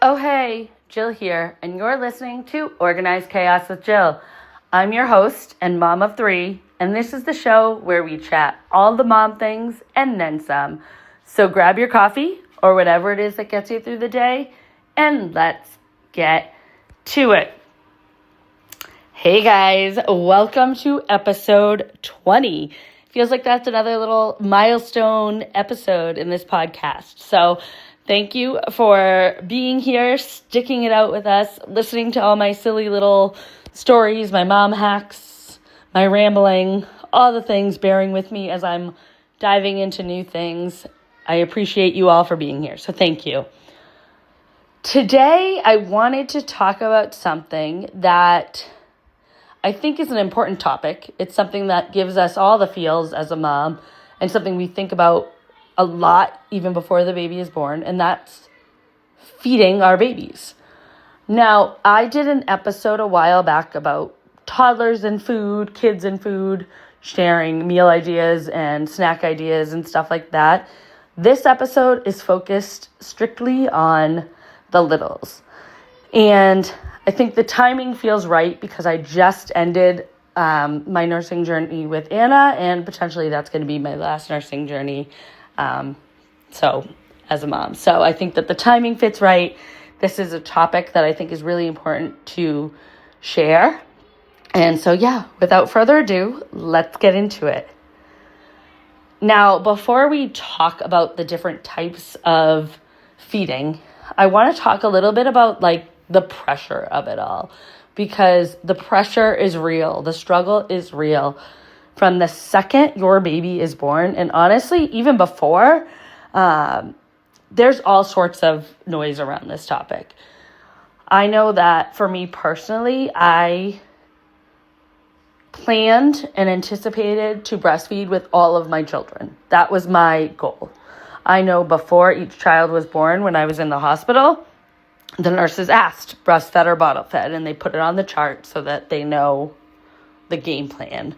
Oh hey, Jill here, and you're listening to Organized Chaos with Jill. I'm your host and mom of three, and this is the show where we chat all the mom things and then some. So grab your coffee or whatever it is that gets you through the day, and let's get to it. Hey guys, welcome to episode 20. Feels like that's another little milestone episode in this podcast. So thank you for being here, sticking it out with us, listening to all my silly little stories, my mom hacks, my rambling, all the things, bearing with me as I'm diving into new things. I appreciate you all for being here, so thank you. Today, I wanted to talk about something that I think is an important topic. It's something that gives us all the feels as a mom and something we think about a lot even before the baby is born, and that's feeding our babies. Now, I did an episode a while back about toddlers and food, kids and food, sharing meal ideas and snack ideas and stuff like that. This episode is focused strictly on the littles. And I think the timing feels right because I just ended my nursing journey with Anna, and potentially that's going to be my last nursing journey as a mom. So I think that the timing fits right. This is a topic that I think is really important to share. And so, without further ado, let's get into it. Now, before we talk about the different types of feeding, I want to talk a little bit about the pressure of it all, because the pressure is real. The struggle is real from the second your baby is born. And honestly, even before, there's all sorts of noise around this topic. I know that for me personally, I planned and anticipated to breastfeed with all of my children. That was my goal. I know before each child was born, when I was in the hospital, the nurses asked breastfed or bottle fed, and they put it on the chart so that they know the game plan.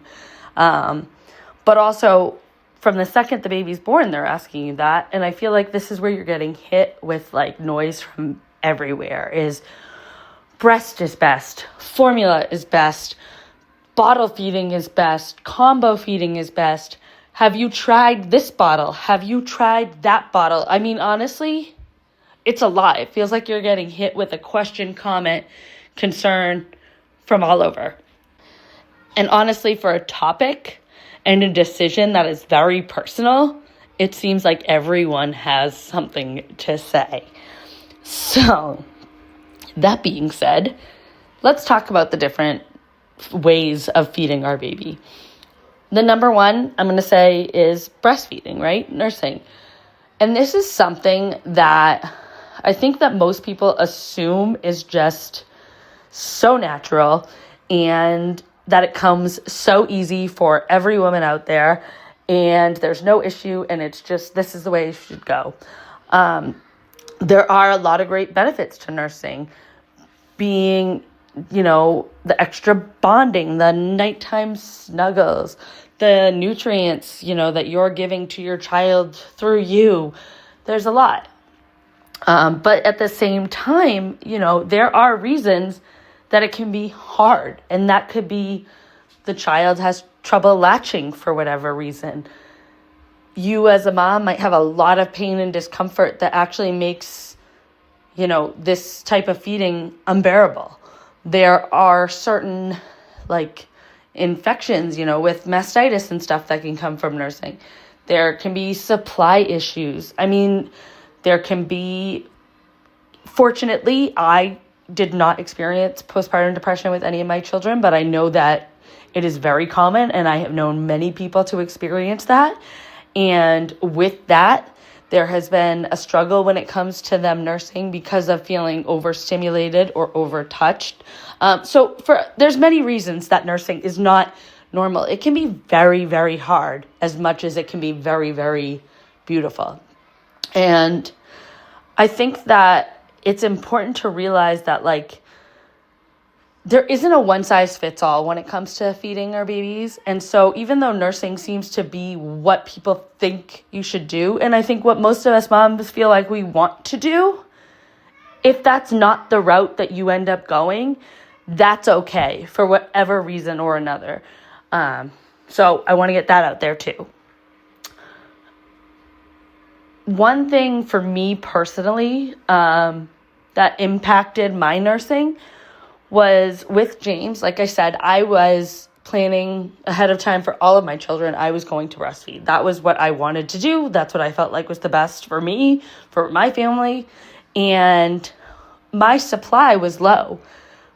But also from the second the baby's born, they're asking you that. And I feel like this is where you're getting hit with noise from everywhere. Is breast is best, formula is best, bottle feeding is best, combo feeding is best. Have you tried this bottle? Have you tried that bottle? I mean, honestly, it's a lot. It feels like you're getting hit with a question, comment, concern from all over. And honestly, for a topic and a decision that is very personal, it seems like everyone has something to say. So, that being said, let's talk about the different ways of feeding our baby. The number one I'm going to say is breastfeeding, right? Nursing. And this is something that I think that most people assume is just so natural and that it comes so easy for every woman out there, and there's no issue, and it's just, this is the way it should go. There are a lot of great benefits to nursing, being, the extra bonding, the nighttime snuggles, the nutrients, that you're giving to your child through you. There's a lot. But at the same time, there are reasons that it can be hard. And that could be the child has trouble latching for whatever reason. You as a mom might have a lot of pain and discomfort that actually makes, this type of feeding unbearable. There are certain, infections, with mastitis and stuff that can come from nursing. There can be supply issues. I mean, there can be, fortunately, I did not experience postpartum depression with any of my children, but I know that it is very common, and I have known many people to experience that. And with that, there has been a struggle when it comes to them nursing because of feeling overstimulated or overtouched. There's many reasons that nursing is not normal. It can be very, very hard as much as it can be very, very beautiful. And I think that it's important to realize that there isn't a one size fits all when it comes to feeding our babies. And so even though nursing seems to be what people think you should do, and I think what most of us moms feel like we want to do, if that's not the route that you end up going, that's okay for whatever reason or another. So I want to get that out there too. One thing for me personally that impacted my nursing was with James. Like I said, I was planning ahead of time for all of my children. I was going to breastfeed. That was what I wanted to do. That's what I felt like was the best for me, for my family. And my supply was low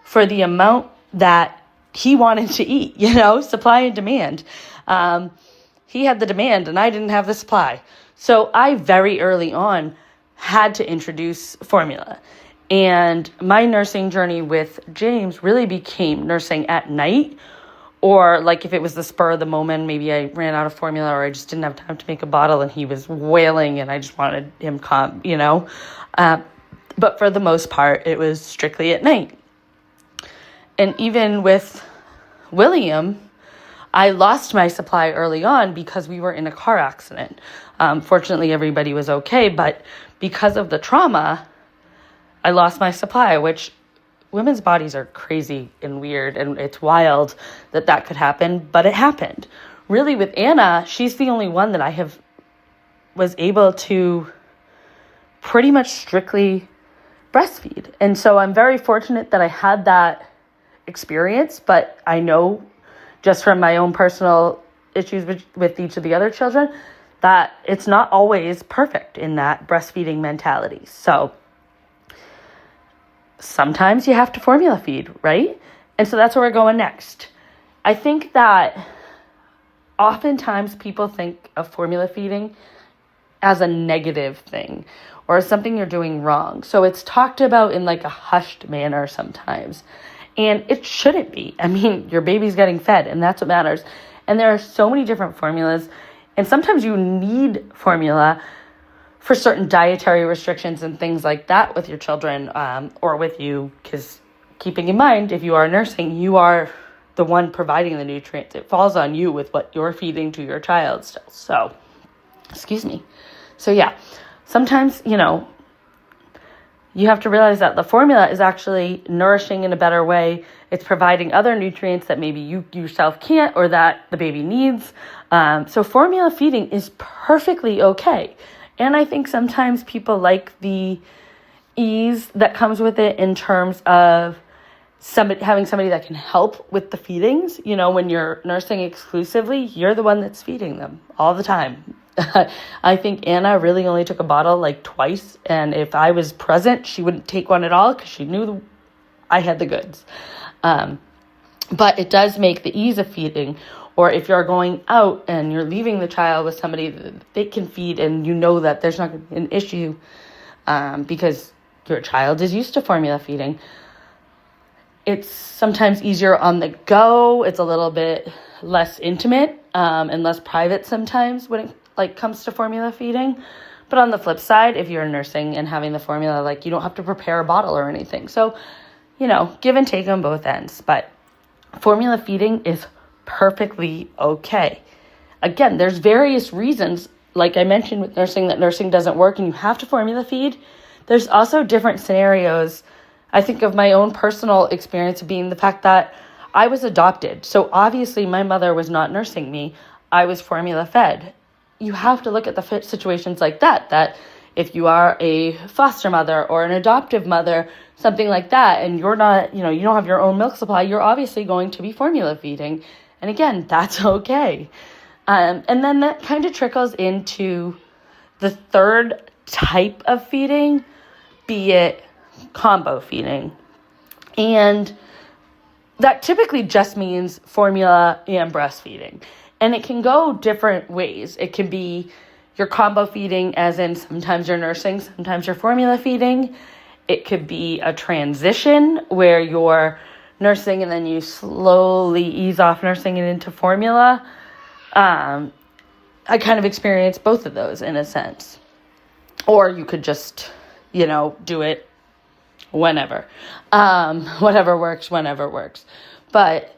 for the amount that he wanted to eat, supply and demand. He had the demand and I didn't have the supply. So I very early on had to introduce formula. And my nursing journey with James really became nursing at night, or like if it was the spur of the moment, maybe I ran out of formula or I just didn't have time to make a bottle and he was wailing and I just wanted him calm, But for the most part, it was strictly at night. And even with William, I lost my supply early on because we were in a car accident. Fortunately, everybody was okay, but because of the trauma, I lost my supply, which women's bodies are crazy and weird, and it's wild that could happen, but it happened. Really, with Anna, she's the only one that was able to pretty much strictly breastfeed. And so I'm very fortunate that I had that experience, but I know just from my own personal issues with each of the other children that it's not always perfect in that breastfeeding mentality. So sometimes you have to formula feed, right? And so that's where we're going next. I think that oftentimes people think of formula feeding as a negative thing or something you're doing wrong. So it's talked about in like a hushed manner sometimes. And it shouldn't be. I mean, your baby's getting fed and that's what matters. And there are so many different formulas. And sometimes you need formula for certain dietary restrictions and things like that with your children or with you. Because keeping in mind, if you are nursing, you are the one providing the nutrients. It falls on you with what you're feeding to your child still. So, So yeah, sometimes, you have to realize that the formula is actually nourishing in a better way. It's providing other nutrients that maybe you yourself can't or that the baby needs. So formula feeding is perfectly okay. And I think sometimes people like the ease that comes with it in terms of having somebody that can help with the feedings. When you're nursing exclusively, you're the one that's feeding them all the time. I think Anna really only took a bottle like twice. And if I was present, she wouldn't take one at all because she knew I had the goods. But it does make the ease of feeding, or if you're going out and you're leaving the child with somebody that they can feed and you know that there's not going to be an issue because your child is used to formula feeding. It's sometimes easier on the go. It's a little bit less intimate and less private sometimes when it comes to formula feeding. But on the flip side, if you're nursing and having the formula, you don't have to prepare a bottle or anything. So, give and take on both ends. But formula feeding is perfectly okay. Again, there's various reasons, like I mentioned with nursing, that nursing doesn't work and you have to formula feed. There's also different scenarios. I think of my own personal experience being the fact that I was adopted. So obviously my mother was not nursing me. I was formula fed. You have to look at the situations like that if you are a foster mother or an adoptive mother, something like that, and you're not, you don't have your own milk supply, you're obviously going to be formula feeding. And again, that's okay. And then that kind of trickles into the third type of feeding, be it combo feeding. And that typically just means formula and breastfeeding. And it can go different ways. It can be your combo feeding, as in sometimes you're nursing, sometimes you're formula feeding. It could be a transition where you're nursing and then you slowly ease off nursing and into formula. I kind of experienced both of those in a sense. Or you could just, do it whenever. Whatever works, whenever works. But,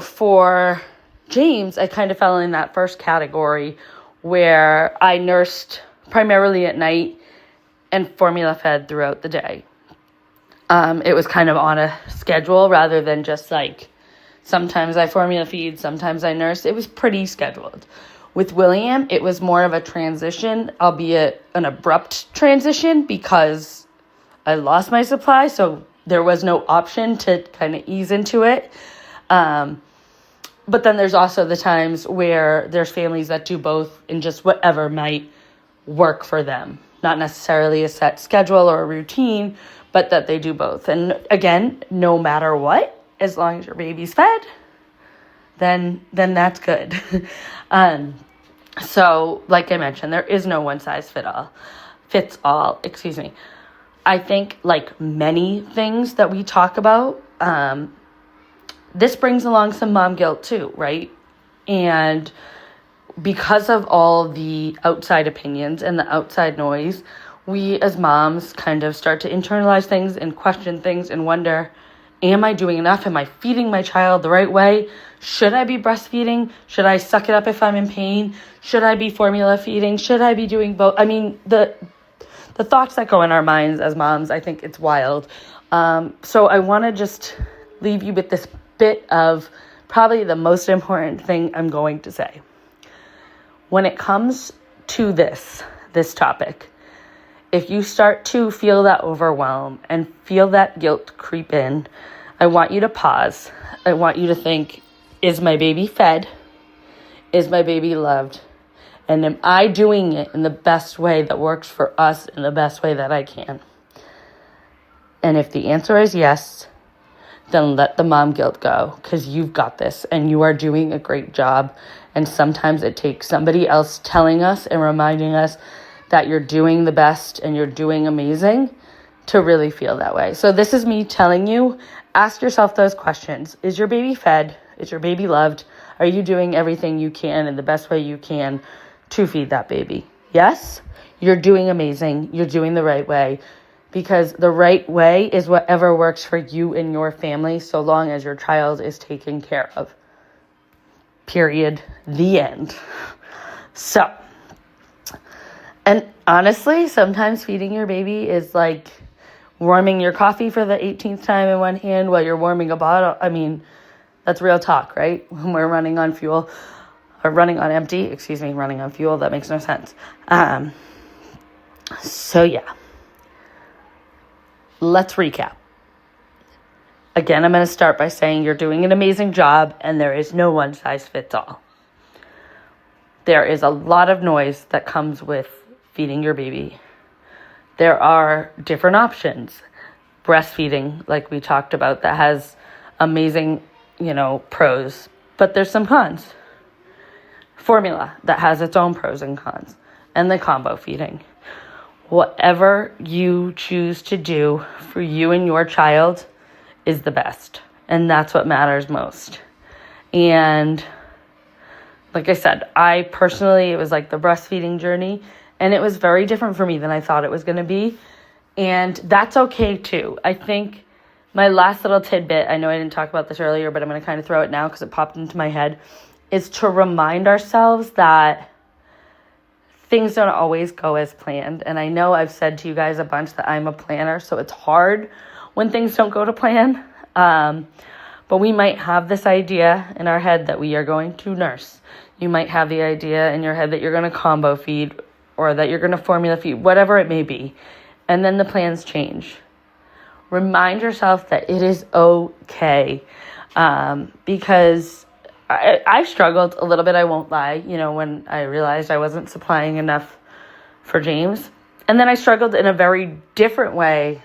for James, I kind of fell in that first category where I nursed primarily at night and formula fed throughout the day. It was kind of on a schedule rather than just like sometimes I formula feed, sometimes I nurse. It was pretty scheduled. With William, it was more of a transition, albeit an abrupt transition because I lost my supply, so there was no option to kind of ease into it. But then there's also the times where there's families that do both and just whatever might work for them. Not necessarily a set schedule or a routine, but that they do both. And again, no matter what, as long as your baby's fed, then that's good. So like I mentioned, there is no one size fits all. I think like many things that we talk about, this brings along some mom guilt too, right? And because of all the outside opinions and the outside noise, we as moms kind of start to internalize things and question things and wonder, am I doing enough? Am I feeding my child the right way? Should I be breastfeeding? Should I suck it up if I'm in pain? Should I be formula feeding? Should I be doing both? I mean, the thoughts that go in our minds as moms, I think it's wild. So I want to just leave you with this bit of probably the most important thing I'm going to say. When it comes to this topic, if you start to feel that overwhelm and feel that guilt creep in, I want you to pause. I want you to think, is my baby fed? Is my baby loved? And am I doing it in the best way that works for us in the best way that I can? And if the answer is yes, then let the mom guilt go, because you've got this and you are doing a great job. And sometimes it takes somebody else telling us and reminding us that you're doing the best and you're doing amazing to really feel that way. So this is me telling you, ask yourself those questions. Is your baby fed? Is your baby loved? Are you doing everything you can in the best way you can to feed that baby? Yes, you're doing amazing. You're doing the right way, because the right way is whatever works for you and your family, so long as your child is taken care of. Period. The end. So, and honestly, sometimes feeding your baby is like warming your coffee for the 18th time in one hand while you're warming a bottle. I mean, that's real talk, right? When we're running on fuel, or running on fuel, that makes no sense. So yeah. Let's recap. Again, I'm going to start by saying you're doing an amazing job and there is no one size fits all. There is a lot of noise that comes with feeding your baby. There are different options. Breastfeeding, like we talked about, that has amazing, pros, but there's some cons. Formula, that has its own pros and cons. And the combo feeding. Whatever you choose to do for you and your child is the best. And that's what matters most. And like I said, I personally, it was like the breastfeeding journey, and it was very different for me than I thought it was going to be. And that's okay too. I think my last little tidbit, I know I didn't talk about this earlier, but I'm going to kind of throw it now because it popped into my head, is to remind ourselves that things don't always go as planned. And I know I've said to you guys a bunch that I'm a planner, so it's hard when things don't go to plan. But we might have this idea in our head that we are going to nurse. You might have the idea in your head that you're going to combo feed or that you're going to formula feed, whatever it may be. And then the plans change. Remind yourself that it is okay. Because I struggled a little bit, I won't lie, when I realized I wasn't supplying enough for James. And then I struggled in a very different way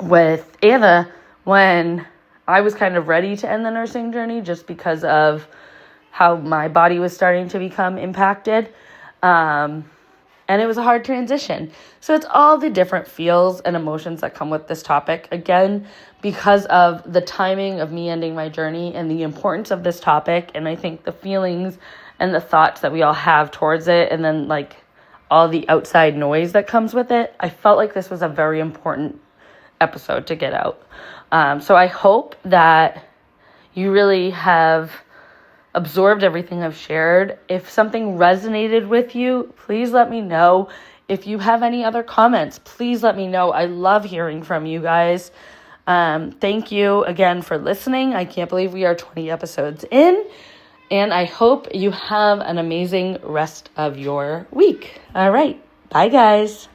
with Anna when I was kind of ready to end the nursing journey just because of how my body was starting to become impacted. And it was a hard transition. So it's all the different feels and emotions that come with this topic. Again, because of the timing of me ending my journey and the importance of this topic. And I think the feelings and the thoughts that we all have towards it, and then like all the outside noise that comes with it, I felt like this was a very important episode to get out. So I hope that you really have absorbed everything I've shared. If something resonated with you, please let me know. if you have any other comments, please let me know. I love hearing from you guys. Thank you again for listening. I can't believe we are 20 episodes in, and I hope you have an amazing rest of your week. All right. Bye, guys.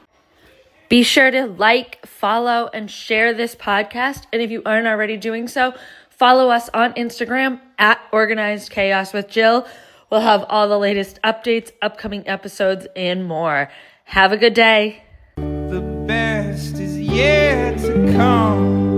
Be sure to like, follow, and share this podcast. And if you aren't already doing so, follow us on Instagram at Organized Chaos with Jill. We'll have all the latest updates, upcoming episodes, and more. Have a good day. The best is yet to come.